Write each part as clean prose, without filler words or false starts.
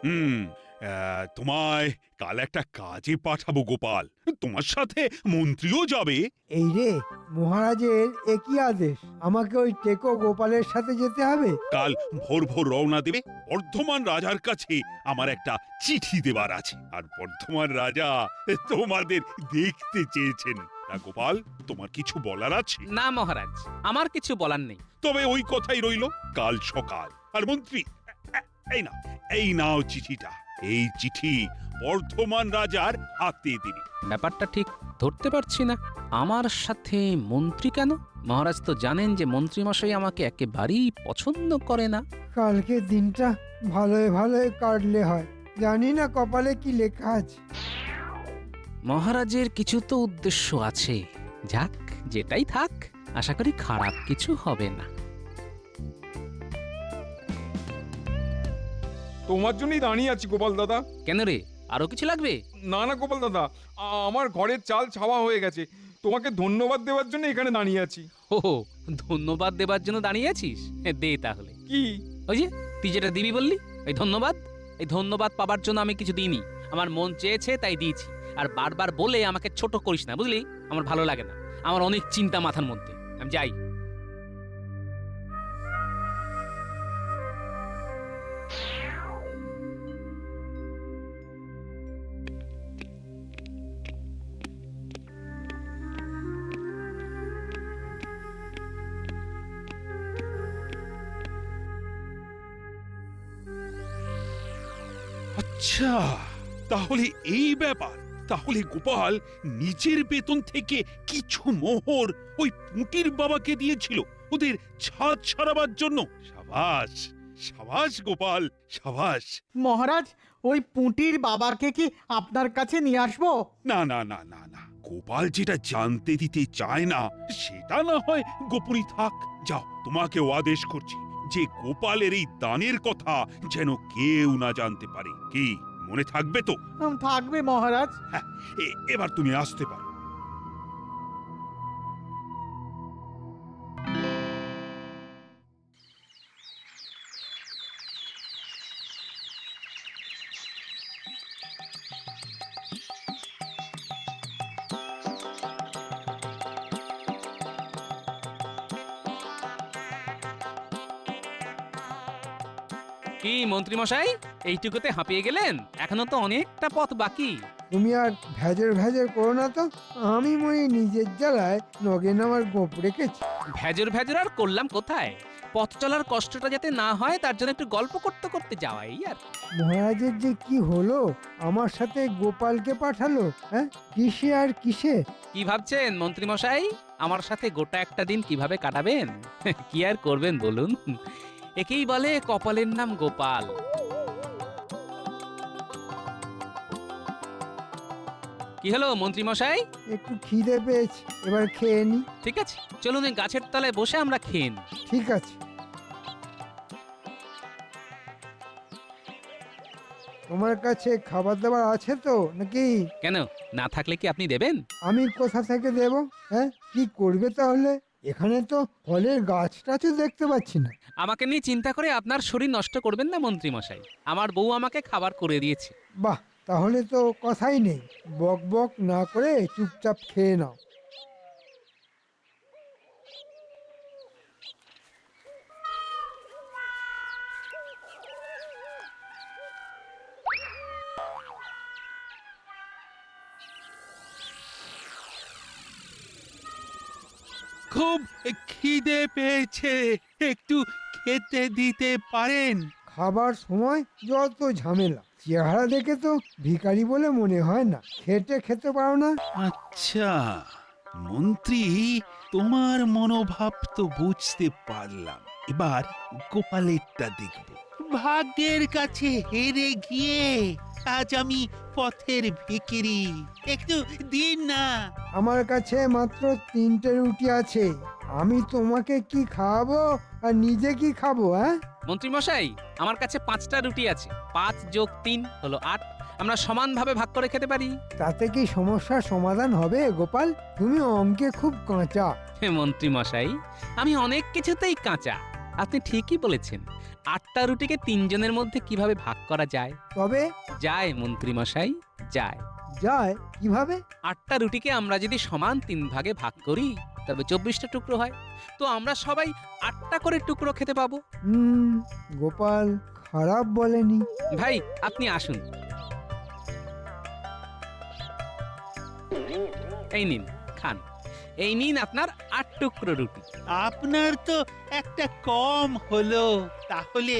হুম তোমায় কাল একটা কাজে পাঠাবো গোপাল, তোমার সাথে মন্ত্রীও যাবে। এই রে, মহারাজের একই আদেশ, আমাকে ওই টেকো গোপালের সাথে যেতে হবে? কাল ভোর ভোর রওনা দেবে। বর্ধমান রাজার কাছে আমার একটা চিঠি দেবার আছে, আর বর্ধমান রাজা তোমাদের দেখতে চেয়েছেন। তা গোপাল, তোমার কিছু বলার আছে? না মহারাজ, আমার কিছু বলার নেই। তবে ওই কথাই রইল, কাল সকাল। আর মন্ত্রী, এই নাও, এই নাও চিঠিটা। এই চিঠি বর্ধমান রাজার হাতে দিবি। ব্যাপারটা ঠিক ধরতে পারছি না। আমার সাথে মন্ত্রী কেন? মহারাজ তো জানেন যে মন্ত্রীমশাই আমাকে একেবারেই পছন্দ করে না। কালকে দিনটা ভালোই ভালোই কাটলে হয়, জানি না কপালে কি লেখা আছে। মহারাজের কিছু তো উদ্দেশ্য আছে। যাক, যেটাই থাক, আশা করি খারাপ কিছু হবে না। তোমার জন্যই দাঁড়িয়ে আছি গোপাল দাদা। কেন রে, আরো কিছু লাগবে? না না গোপাল দাদা, আমার ঘরের চাল ছাওয়া হয়ে গেছে। তোমাকে ধন্যবাদ দেওয়ার জন্য এখানে দাঁড়িয়ে আছি। ও, ধন্যবাদ দেবার জন্য দাঁড়িয়ে আছিস? দে তাহলে। কি? ওই যে তুই যেটা দিবি বললি, এই ধন্যবাদ। এই ধন্যবাদ পাবার জন্য আমি কিছু দিইনি, আমার মন চেয়েছে তাই দিয়েছি। আর বারবার বলে আমাকে ছোট করিস না, বুঝলি? আমার ভালো লাগে না, আমার অনেক চিন্তা মাথার মধ্যে। আমি যাই। আচ্ছা, তাহলে এই ব্যাপার। তাহলে গোপাল নিজের বেতন থেকে কিছু মোহর ওই পুঁটির বাবাকে দিয়েছিল ওদের ছাদ সারাবার জন্য। সাবাস সাবাস গোপাল, সাবাস। মহারাজ, ওই পুঁটির বাবাকে কি আপনার কাছে নিয়ে আসবো? না না না না না, গোপাল যেটা জানতে দিতে চায় না সেটা না হয় গোপনই থাক। যাও, তোমাকেও আদেশ করছি যে গোপালের এই দানের কথা যেন কেউ না জানতে পারে। কি মনে থাকবে তো? থাকবে মহারাজ। হ্যাঁ, এবার তুমি আসতে পারো। কি মন্ত্রীমশাই, এইটুকুতে হাঁপিয়ে গেলেন? এখনো তো অনেকটা পথ বাকি। তুমি আর ভেজর ভেজর করো না তো, আমি মই নিজের জ্বালায় নগেন আমার গোপ রেখেছি। ভেজর ভেজর আর করলাম কোথায়? পথ চলার কষ্টটা যাতে না হয় তার জন্য একটু গল্প করতে করতে যাওয়াই আর। মহারাজের যে কি হলো, আমার সাথে গোপালকে পাঠালো, হ্যাঁ কিসে আর কিসে? কি ভাবছেন মন্ত্রীমশাই, আমার সাথে গোটা একটা দিন কিভাবে কাটাবেন? কি আর করবেন বলুন? একেই বলে কপালের নাম গোপাল। কি হলো মন্ত্রীমশাই? একটু খিদে পেয়েছি, এবার খেয়ে নি। ঠিক আছে, চলুন এই গাছের তলায় বসে আমরা খেয়ে নিই। ঠিক আছে। তোমার কাছে খাবার দাবার আছে তো নাকি? কেন, না থাকলে কি আপনি দেবেন? আমি কোথা থেকে দেব? হ্যাঁ, কি করবে তাহলে? এখানে তো ফলের গাছ টাছও দেখতে পাচ্ছি না। আমাকে নিয়ে চিন্তা করে আপনার শরীর নষ্ট করবেন না মন্ত্রীমশাই। আমার বউ আমাকে খাবার করে দিয়েছে। বাহ, তাহলে তো কথাই নেই, বক বক না করে চুপচাপ খেয়ে নাও। খুব খিদে পেয়েছে, একটু খেতে দিতে পারেন? খাবার সময় যত ঝামেলা, চেহারা দেখে তো ভিখারি বলে মনে হয় না। খেতে খেতে পারো না? আচ্ছা মন্ত্রী, তোমার মনোভাব তো বুঝতে পারলাম। এবার গোপালেরটা দেখব। ভাগ্যের কাছে হেরে গিয়ে আজ আমি পথের ভিখিরি, একটু দিন না। আমার কাছে মাত্র 3টে রুটি আছে, আমি তোমাকে কি খাওয়াবো আর নিজে কি খাবো? হ্যাঁ, মন্ত্রীমশাই, আমার কাছে 5টা রুটি আছে। 5 যোগ 3 হলো 8। আমরা সমানভাবে ভাগ করে খেতে পারি। তাতে কি সমস্যার সমাধান হবে গোপাল? তুমি অঙ্কে খুব কাঁচা। মন্ত্রীমশাই, আমি অনেক কিছুতেই কাঁচা। আপনি ঠিকই বলেছেন। 8টা রুটিকে 3 জনের মধ্যে কিভাবে ভাগ করা যায়? তবে যায় মন্ত্রী মশাই, যায়। যায় কিভাবে? 8টা রুটিকে আমরা যদি সমান 3 ভাগে ভাগ করি তবে 24টা টুকরো হয়। তো আমরা সবাই 8টা করে টুকরো খেতে পাবো। হুম, গোপাল খারাপ বলেনি। ভাই আপনি আসুন, এই নিন খান। এই নিন আপনার 8 টুকরো রুটি। আপনার তো একটা কম হলো, তাহলে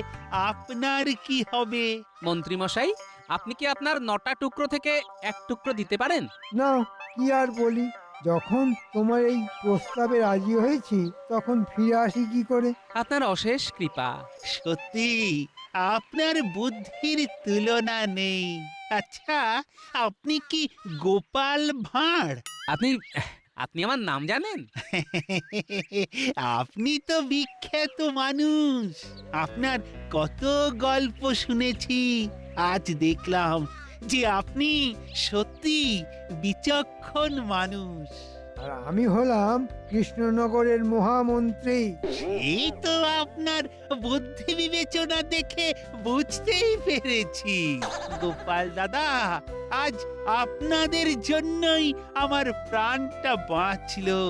আপনার কি হবে? মন্ত্রী মশাই, আপনি কি আপনার 9টা টুকরো থেকে 1 টুকরো দিতে পারেন? না, কি আর বলি, যখন তোমার এই প্রস্তাবে রাজি হয়েছি তখন ফিরে আসি কি করে? আপনার অশেষ কৃপা। সত্যি আপনার বুদ্ধির তুলনা নেই। আচ্ছা, আপনি কি গোপাল ভাঁড়? আপনি আপনি আমার নাম জানেন? আপনি তো বিখ্যাত মানুষ, আপনার কত গল্প শুনেছি। আজ দেখলাম যে আপনি সত্যি বিচক্ষণ মানুষ। আর আমি হলাম কৃষ্ণনগরের মহামন্ত্রী। এই তো আপনার বুদ্ধি বিবেচনা দেখে বুঝতেই পেরেছি। গোপাল দাদা, আজ আপনাদের জন্যই আমার প্রাণটা বাঁচলো।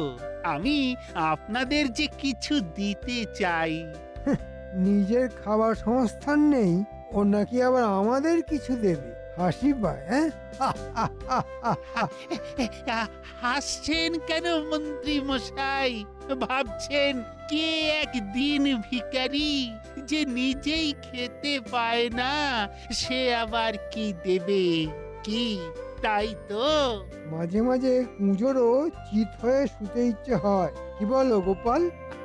আমি আপনাদের যে কিছু দিতে চাই। নিজের খাবার সংস্থান নেই, ও নাকি আবার আমাদের কিছু দেবে? হাসি পায়, হ্যাঁ? হাসছেন কেন মন্ত্রী মশাই? ভাবছেন কে একদিন ভিখারি যে নিজেই খেতে পায় না, সে আবার কি দেবে? কি তাই তো? মাঝে মাঝে কুঁজোরও চিত হয়ে শুতে ইচ্ছে হয়, কি বলো গোপাল?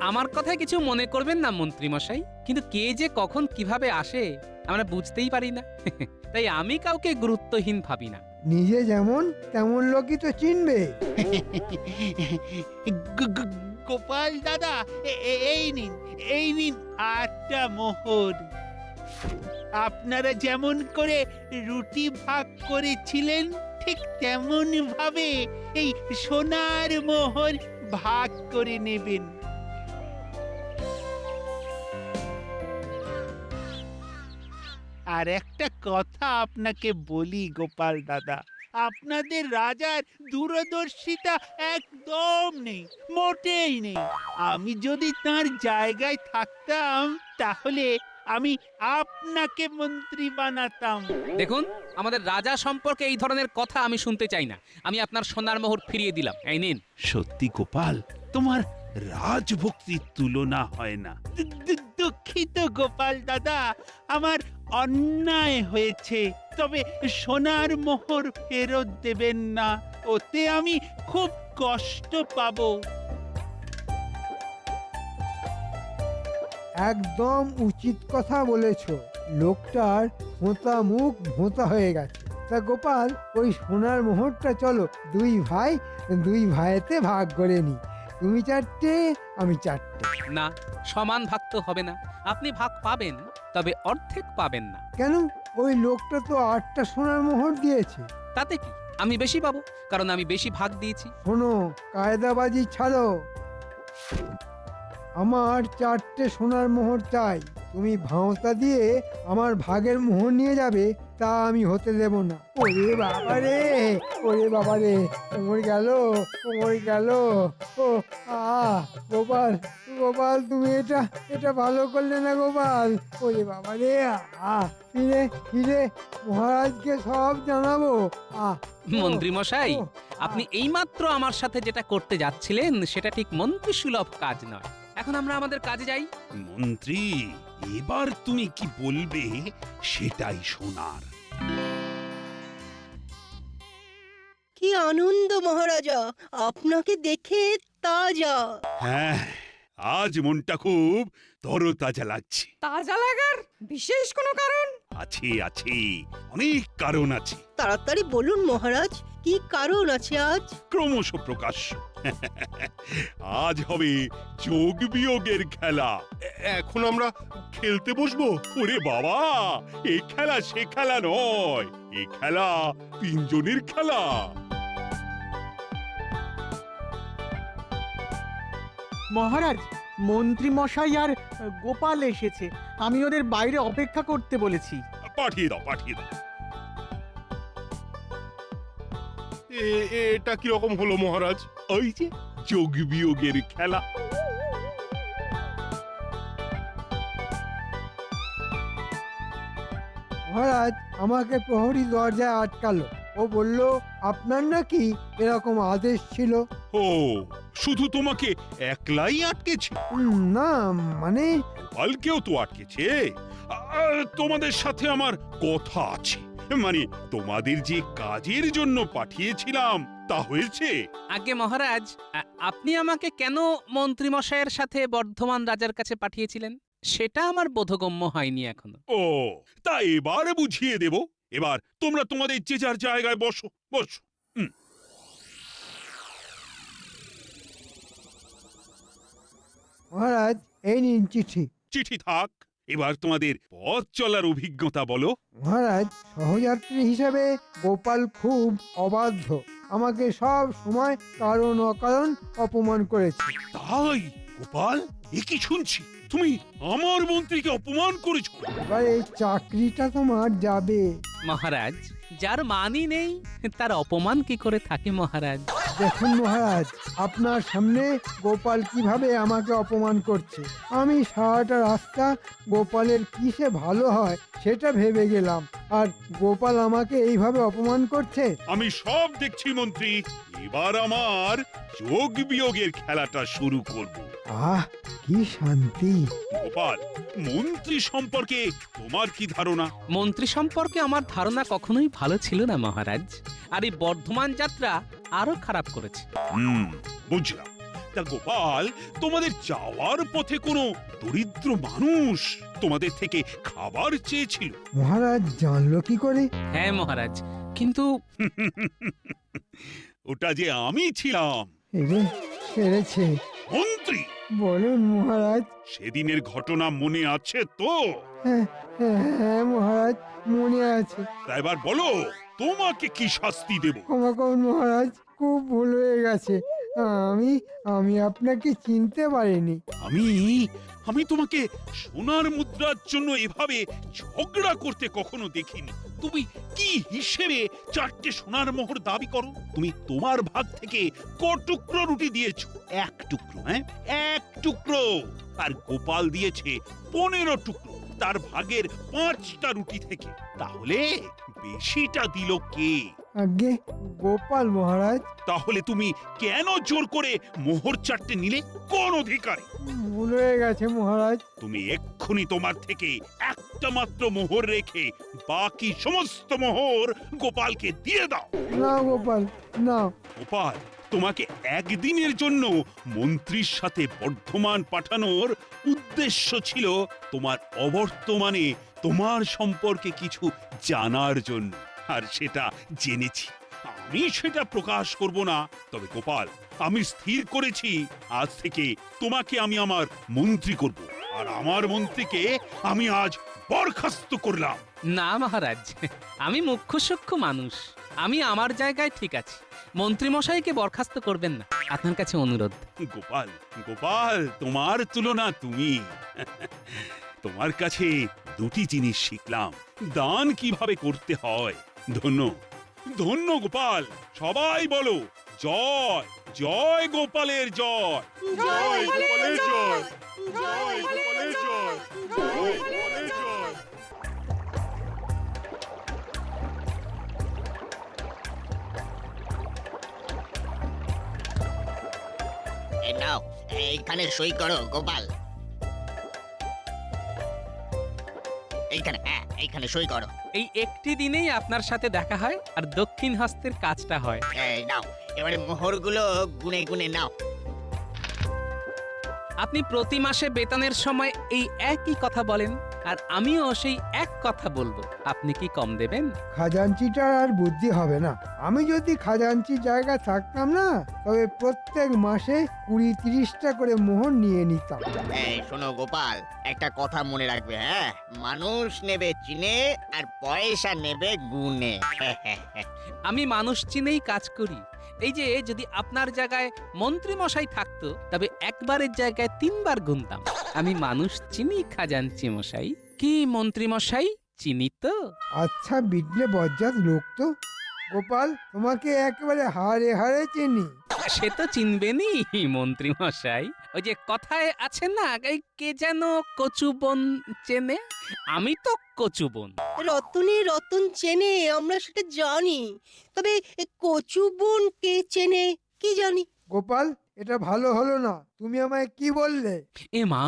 আমার কথায় কিছু মনে করবেন না মন্ত্রী মশাই, কিন্তু কে যে কখন কিভাবে আসে আমরা বুঝতেই পারি না। তাই আমি কাউকে গুরুত্বহীন ভাবি না। নিজে যেমন তেমন লোকই তো চিনবে। গোপাল দাদা, এই নিন, এই নিন 8টা মোহর। আপনারা যেমন করে রুটি ভাগ করেছিলেন ঠিক তেমন ভাবে এই সোনার মোহর ভাগ করে নেবেন। আর একটা কথা আপনাকে বলি গোপাল দাদা, আপনাদের রাজার দূরদর্শিতা একদম নেই, মোটেই নেই। আমি যদি তার জায়গায় থাকতাম তাহলে আমি আপনাকে মন্ত্রী বানাতাম। দেখুন, আমাদের রাজা সম্পর্কে এই ধরনের কথা আমি শুনতে চাই না। আমি আপনার সোনার মোহর ফিরিয়ে দিলাম, এই নিন। সত্যি গোপাল, তোমার রাজভক্তির তুলনা হয় না। দুঃখিত গোপাল দাদা, আমার অন্যায় হয়েছে। তবে সোনার মোহর ফেরত দেবেন না, ওতে আমি খুব কষ্ট পাবো। একদম উচিত কথা বলেছ। লোকটার ভোঁতা মুখ ভোঁতা হয়ে গেছে। তা গোপাল, ওই সোনার মোহরটা চলো দুই ভাইতে ভাগ করে নি। তুমি 4টে, আমি 4টে। না, সমান ভাগ তো হবে না। আপনি ভাগ পাবেন, তবে অর্ধেক পাবেন না। কেন? ওই লোকটা তো 8টা সোনার মোহর দিয়েছে। তাতে কি, আমি বেশি পাবো, কারণ আমি বেশি ভাগ দিয়েছি। শোনো, কায়দাবাজি ছাড়ো। আমার 4টে সোনার মোহর চাই। তুমি ভাঁওতা দিয়ে আমার ভাগের মোহর নিয়ে যাবে, তা আমি হতে দেব না। ওরে বাবা রে, ওরে বাবা রে, কোমর গেল, কোমর গেল। ও গোপাল, গোপাল, তুমি এটা ভালো করলে না গোপাল। ওরে বাবা রে, ফিরে ফিরে মহারাজকে সব জানাবো। মন্ত্রী মশাই, ও, আপনি এইমাত্র আমার সাথে যেটা করতে যাচ্ছিলেন সেটা ঠিক মন্ত্রী সুলভ কাজ নয়। এখন আমরা আমাদের কাজে যাই। মন্ত্রী, এবার তুমি কি বলবে সেটাই শোনার। কি আনন্দ মহারাজা, আপনাকে দেখে তাজা। হ্যাঁ, আজ মনটা খুব তরতাজা লাগছে। তাজা লাগার বিশেষ কোনো কারণ? আছে আছে, অনেক কারণ আছে, তাড়াতাড়ি বলুন মহারাজ, কি কারণ আছে আজ? ক্রমশ প্রকাশ্য। আজ হবে যোগ বিয়োগের খেলা। এখন আমরা খেলতে বসবো? ওরে বাবা, এই খেলা সে খেলা নয়, এই খেলা 3 জনের খেলা। মহারাজ, মন্ত্রী মশাই আর গোপাল এসেছে। আমি ওদের বাইরে অপেক্ষা করতে বলেছি। পাঠিয়ে দাও, পাঠিয়ে দাও। এটা কি রকম হলো মহারাজ? ওই যে যোগ বিয়োগের খেলা। মহারাজ আমাকে প্রহরী দরজায় আটকালো। ও বলল আপনার নাকি এরকম আদেশ ছিল। ও, শুধু তোমাকে একলাই আটকেছে? না মানে গোপালকেও তো আটকেছে। তোমাদের সাথে আমার কথা আছে। মানে তোমাদের যে কাজের জন্য পাঠিয়েছিলাম তা হয়েছে? আগে মহারাজ, আপনি আমাকে কেন মন্ত্রী মশাইয়ের সাথে বর্ধমান রাজার কাছে পাঠিয়েছিলেন সেটা আমার বোধগম্য হয়নি এখনো। ও, তা এবার বুঝিয়ে দেব। এবার তোমরা তোমাদের যে যার জায়গায় বসো, বসো। মহারাজ এই নিন চিঠি। চিঠি থাক, এবার তোমাদের পথ চলার অভিজ্ঞতা বলো। মহারাজ সহযাত্রী হিসাবে গোপাল খুব অবাধ্য। আমাকে সব সময় কারণ অকারণ অপমান করেছে। তাই? গোপাল, এ কি শুনছি? তুমি আমার মন্ত্রীকে অপমান করেছো? এবার এই চাকরিটা তোমার যাবে। মহারাজ, যার মানই নেই তার অপমান কি করে থাকে মহারাজ? দেখুন মহারাজ, আপনার সামনে গোপাল কিভাবে আমাকে অপমান করছে। আমি সারাটা রাস্তা গোপালের কিসে ভালো হয় সেটা ভেবে গেলাম, আর গোপাল আমাকে এইভাবে অপমান করছে। আমি সব দেখছি মন্ত্রী। এবার আমার যোগ বিয়োগের খেলাটা শুরু করব। আহ কি শান্তি! গোপাল, মন্ত্রী সম্পর্কে তোমার কি ধারণা? মন্ত্রী সম্পর্কে আমার ধারণা কখনোই ভালো ছিল না মহারাজ, আর এই বর্ধমান যাত্রা আরো খারাপ করেছে। বুঝলাম। তা গোপাল, তোমাদের যাওয়ার পথে কোনো দরিদ্র মানুষ তোমাদের থেকে খাবার চেয়েছিল? মহারাজ জানলো কি করে? হ্যাঁ মহারাজ, কিন্তু ওটা যে আমি ছিলাম। এরে সেরেছে। মন্ত্রী, বলুন মহারাজ। সেদিনের ঘটনা মনে আছে তো? হ্যাঁ হ্যাঁ মহারাজ, মনে আছে। তা এবার বলো, তোমাকে কি শাস্তি দেব? ক্ষমা করুন মহারাজ, খুব ভুল হয়ে গেছে। আমি আমি আপনাকে চিনতে পারিনি। আমি তোমাকে সোনার মুদ্রার জন্য এভাবে ঝগড়া করতে কখনো দেখিনি। তুমি কি হিসেবে 4টে সোনার মোহর দাবি করো? তুমি তোমার ভাগ থেকে ক টুকরো রুটি দিয়েছো? 1 টুকরো। হ্যাঁ, 1 টুকরো। আর গোপাল দিয়েছে 15 টুকরো তার ভাগের 5টা রুটি থেকে। তাহলে বেশিটা দিল কে? আগে গোপাল মহারাজ। তাহলে তুমি কেন জোর করে মোহর 4টে নিলে? কোন অধিকারে? ভুল হয়ে গেছে মহারাজ। তুমি এক্ষুনি তোমার থেকে একটা মাত্র মোহর রেখে বাকি সমস্ত মোহর গোপালকে দিয়ে দাও। না গোপাল না। গোপাল, তোমাকে একদিনের জন্য মন্ত্রীর সাথে বর্ধমান পাঠানোর উদ্দেশ্য ছিল তোমার অবর্তমানে তোমার সম্পর্কে কিছু জানার জন্য, আর সেটা জেনেছি। আমি সেটা প্রকাশ করব না। তবে গোপাল, আমি স্থির করেছি আজ থেকে তোমাকে আমি আমার মন্ত্রী করব, আর আমার মন্ত্রীকে আমি আজ বরখাস্ত করলাম। না মহারাজ, আমি মুখ্য সূক্ষ্ম মানুষ, আমি আমার জায়গায় ঠিক আছি। মন্ত্রী মশাইকে বরখাস্ত করবেন না, আপনার কাছে অনুরোধ। গোপাল, গোপাল, তোমার তুলনা তুমি। তোমার কাছে 2টি জিনিস শিখলাম, দান কিভাবে করতে হয়। ধন্য, ধন্য গোপাল। সবাই বলো জয়, জয় গোপালের জয়। জয় গোপালের জয়, জয় গোপালের জয়, জয় গোপালের জয়। এই নাও, এইখানে সই করো গোপাল। এইখানে, হ্যাঁ এইখানে সই করো। এই একটি দিনেই আপনার সাথে দেখা হয় আর দক্ষিণ হস্তের কাজটা হয়। এই নাও, এবারে মোহরগুলো গুনে গুনে নাও। আপনি প্রতি মাসে বেতনের সময় এই একই কথা বলেন, আর আমিও সেই এক কথা বলবো। আপনি কি কম দেবেন? খাজাঞ্চিটার আর বুদ্ধি হবে না। আমি যদি খাজাঞ্চির জায়গায় থাকতাম না, তবে প্রত্যেক মাসে 20-30টা করে মোহর নিয়ে নিতাম। এই শোনো গোপাল, একটা কথা মনে রাখবে, হ্যাঁ? মানুষ নেবে চিনে আর পয়সা নেবে গুনে। আমি মানুষ চিনেই কাজ করি, এই যে যদি আপনার জায়গায় মন্ত্রী মশাই থাকতো তবে একবারের জায়গায় 3 বার গুনতাম। আমি মানুষ চিনি খাজাঞ্চি মশাই। কি মন্ত্রী মশাই চিনি তো? আচ্ছা বিটলে বজ্জাত লোক তো। গোপাল, তোমাকে একেবারে হাড়ে হাড়ে চিনি। সে তো চিনবেনই মন্ত্রী মশাই। ওই যে কথায় আছে না, এই কে যেন কচুবন চেনে, আমি তো কচুবন। রতনে রতন চেনে আমরা সেটা জানি, তবে কচু বোন কে চেনে কি জানি। গোপাল, এটা ভালো হলো না। তুমি আমায় কি বললে? এ মা,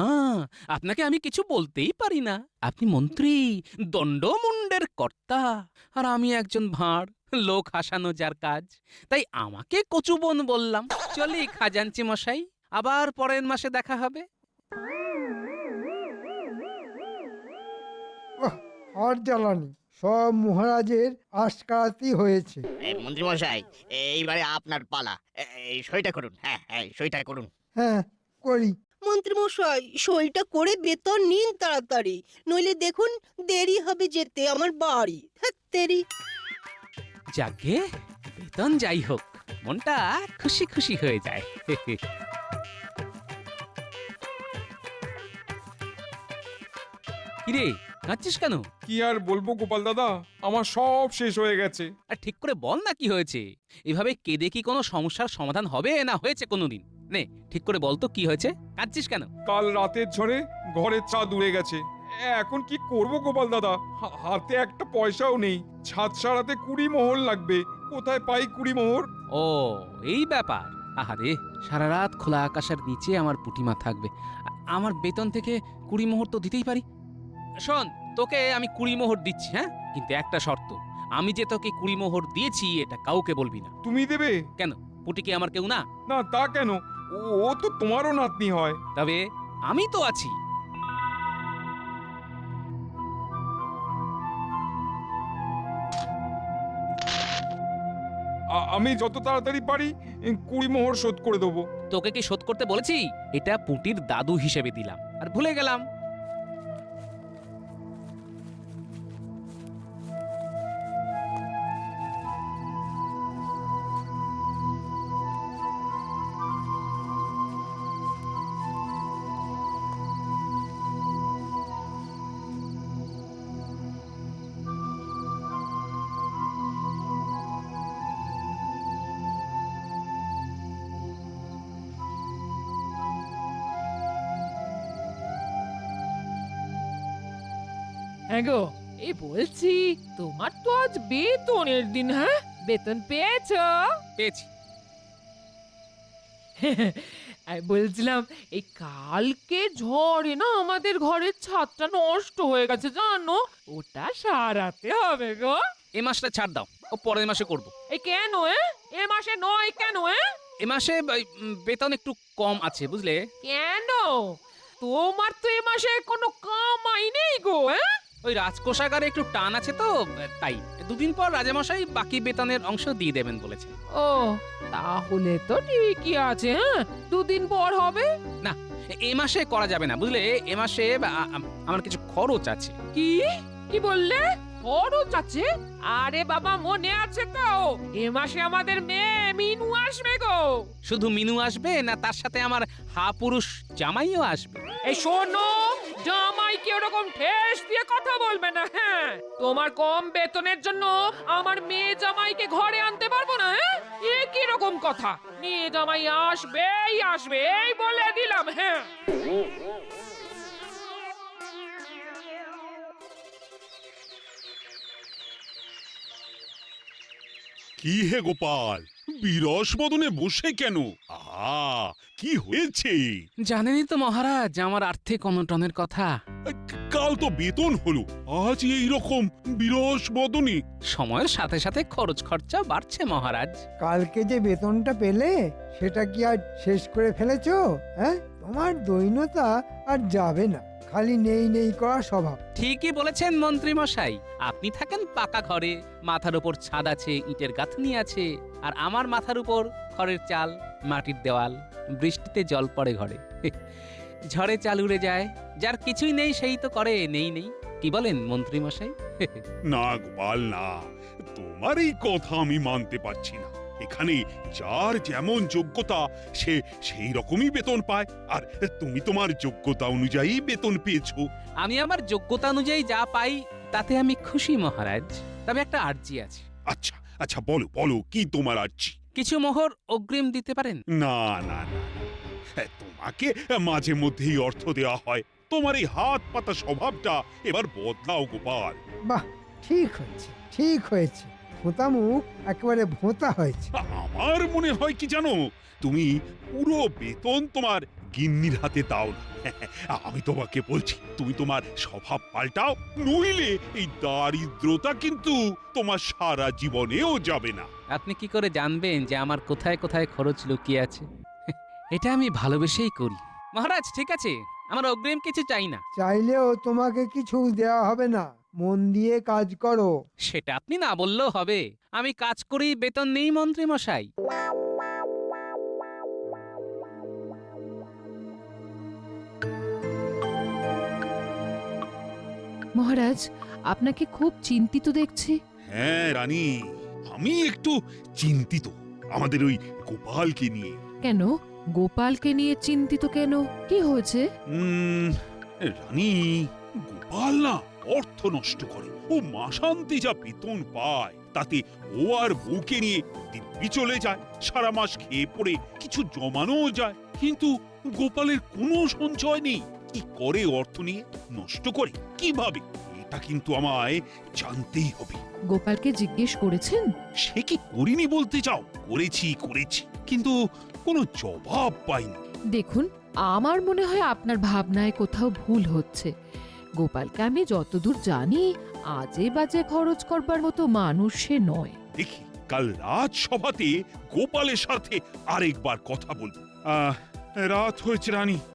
আপনাকে আমি কিছু বলতেই পারি না। আপনি মন্ত্রী, দণ্ডমুণ্ডের কর্তা, আর আমি একজন ভাঁড়, লোক হাসানো যার কাজ। তাই আমাকে কচুবন বললাম। চলি খাজাঞ্চি মশাই, আবার পরের মাসে দেখা হবে। আর জ্বালানি, সব মহারাজের আশকারাতি হয়েছে। মন্ত্রী মশাই, এইবারে আপনার পালা। এই সইটা করুন। হ্যাঁ হ্যাঁ, সইটা করুন। হ্যাঁ, করি। মন্ত্রী মশাই সইটা করে বেতন নিন তাড়াতাড়ি, নইলে দেখুন দেরি হবে যেতে আমার বাড়ি। তেরি। যাকে বেতন যাই হোক, মনটা খুশি খুশি হয়ে যায়। কিরে, কাঁদছিস কেন? কি আর বলবো গোপাল দাদা, আমার সব শেষ হয়ে গেছে। আর ঠিক করে বল না কি হয়েছে। এভাবে কেঁদে কি কোনো সমস্যার সমাধান হবে না হয়েছে কোনোদিন? নে ঠিক করে বল তো কি হয়েছে, কাঁদছিস কেন? কাল রাতের ঝড়ে ঘরের ছাদ উড়ে গেছে। এখন কি করব গোপাল দাদা, হাতে একটা পয়সাও নেই। ছাদ সারাতে 20 মোহর লাগবে, কোথায় পাই 20 মোহর? ও এই ব্যাপার। আহারে, সারা রাত খোলা আকাশের নিচে আমার পুটিমা থাকবে, আমার বেতন থেকে 20 মোহর তো দিতেই পারি। শোন, তোকে আমি 20 মোহর দিচ্ছি, হ্যাঁ, কিন্তু একটা শর্ত, আমি যে তোকে 20 মোহর দিয়েছি এটা কাউকে বলবি না। তুমি দেবে? কেন, পুটি কি আমার কেউ না? না তা কেন, ও তো তোমারও নাতনি হয়। তবে আমি তো আছি। আমি যত তাড়াতাড়ি পারি 20 মোহর শোধ করে দেবো। তোকে কি শোধ করতে বলেছি? এটা পুটির দাদু হিসেবে দিলাম, আর ভুলে গেলাম। হ্যাঁ গো, এই বলছি তোমার তো আজ বেতনের দিন, হ্যাঁ? বেতন পেয়েছো? পেয়েছি। আমি বলছিলাম এই কালকে ঝড়ে না আমাদের ঘরের ছাদটা নষ্ট হয়ে গেছে জানো, ওটা সারাতে হবে গো। এ মাসটা ছাড় দাও, ও পরের মাসে করব। এই কেন এ মাসে নয় কেন? এ মাসে বেতন একটু কম আছে বুঝলে। কেন? তোমার তো এ মাসে কোনো কামাই নেই গো। ওই রাজকোষাগারে একটু টান আছে তো, তাই 2 দিন পর রাজামশাই বাকি বেতনের অংশ দিয়ে দেবেন বলেছেন। ও তাহলে তো ঠিকই আছে, 2 দিন পর হবে। না, এ মাসে করা যাবে না বুঝলে। এ মাসে আমার কিছু খরচ আছে। কি কি বললে? খরচ আছে? আরে বাবা, মনে আছে তো এ মাসে আমাদের মেয়ে মিনু আসবে গো। শুধু মিনু আসবে না, তার সাথে আমার পুরুষ জামাইও আসবে। এই শোনো, জামাইকে ওরকম ঠেস দিয়ে কথা বলবে না, হ্যাঁ? তোমার কম বেতনের জন্য আমার মেয়ে জামাইকে ঘরে আনতে পারবো না, হ্যাঁ? এ কি রকম কথা? মেয়ে জামাই আসবেই আসবে, এই বলে দিলাম, হ্যাঁ। কি হে গোপাল, বিরস বদনে বসে কেন? আহা, কি হয়েছে? জানেনই তো মহারাজ আমার আর্থিক অনটনের কথা। কাল তো বেতন হলো, আজ এই রকম বিরস বদনে। সময়ের সাথে সাথে খরচ খরচা বাড়ছে মহারাজ। কালকে যে বেতনটা পেলে সেটা কি আর শেষ করে ফেলেছো? হ্যাঁ, তোমার দৈন্যতা আর যাবে না, খালি নেই নেই করা স্বভাব। ঠিকই বলেছেন মন্ত্রী মশাই, আপনি থাকেন পাকা ঘরে, মাথার উপর ছাদ আছে, ইটের গাঁথনি আছে, আর আমার মাথার উপর খড়ের চাল, মাটির দেওয়াল, বৃষ্টিতে জল পড়ে ঘরে, ঝড়ে চাল উড়ে যায়। যার কিছুই নেই সেই তো করে নেই নেই। কি বলেন মন্ত্রী মশাই? না গোপাল না, তোমার এই কথা আমি মানতে পারছি না। এখানে যার যেমন যোগ্যতা সে সেই রকমই বেতন পায়, আর তুমি তোমার যোগ্যতা অনুযায়ী বেতন পেয়েছো। আমি আমার যোগ্যতা অনুযায়ী যা পাই তাতে আমি খুশি মহারাজ। তবে একটা আর্জি আছে। আচ্ছা আচ্ছা, বলো বলো, কি তোমার আর্জি? কিছু মোহর অগ্রিম দিতে পারেন? না না না, তোমাকে মাঝে মধ্যেই অর্থ দেওয়া হয়। তোমার এই হাত পাতা স্বভাবটা এবার বদলাও গোপাল। বাহ, ঠিক হয়েছে, ঠিক হয়েছে। ভোঁতা মুখ একেবারে ভোঁতা হয়েছে। আমার মনে হয় কি জানো, তুমি পুরো বেতন তোমার গিন্নির হাতে দাও না। আমি তোমাকে বলছি, তুমি তোমার স্বভাব পাল্টাও, নইলে এই দারিদ্রতা কিন্তু তোমার সারা জীবনেও যাবে না। আপনি কি করে জানবেন যে আমার কোথায় কোথায় খরচ লুকিয়ে আছে? এটা আমি ভালোবেসেই করি। মহারাজ ঠিক আছে, আমার অগ্রিম কিছু চাই না। চাইলেও তোমাকে কিছু দেওয়া হবে না। মন দিয়ে কাজ করো। সেটা আপনি না বললেও হবে। আমি কাজ করি, বেতন নেই মন্ত্রী মশাই। মহারাজ, আপনাকে খুব চিন্তিত দেখছি। হ্যাঁ রানী, আমি একটু চিন্তিত আমাদের ওই গোপালকে নিয়ে। কেন? গোপালকে নিয়ে চিন্তিত কেন? কি হয়েছে? রানী, গোপাল না অর্থ নষ্ট করে। ও মাসান্তে যা বেতন পায় তাতে ও আর বউকে নিয়ে দিব্যি চলে যায়। সারা মাস খেয়ে পড়ে কিছু জমানোও যায়, কিন্তু গোপালের কোনো সঞ্চয় নেই। কি করে অর্থ নিয়ে? নষ্ট করে কিভাবে? এটা কিন্তু আমায় জানতেই হবে। গোপালকে জিজ্ঞেস করেছেন? সে কি করিনি বলতে চাও? করেছি, কিন্তু কোনো জবাব পাইনি। দেখুন, আমার মনে হয় আপনার ভাবনায় কোথাও ভুল হচ্ছে। গোপালকে আমি যতদূর জানি আজে বাজে খরচ করবার মতো মানুষ সে নয়। দেখি কাল রাজসভাতে গোপালের সাথে আরেকবার কথা বলবো। রাত হয়েছে রানী,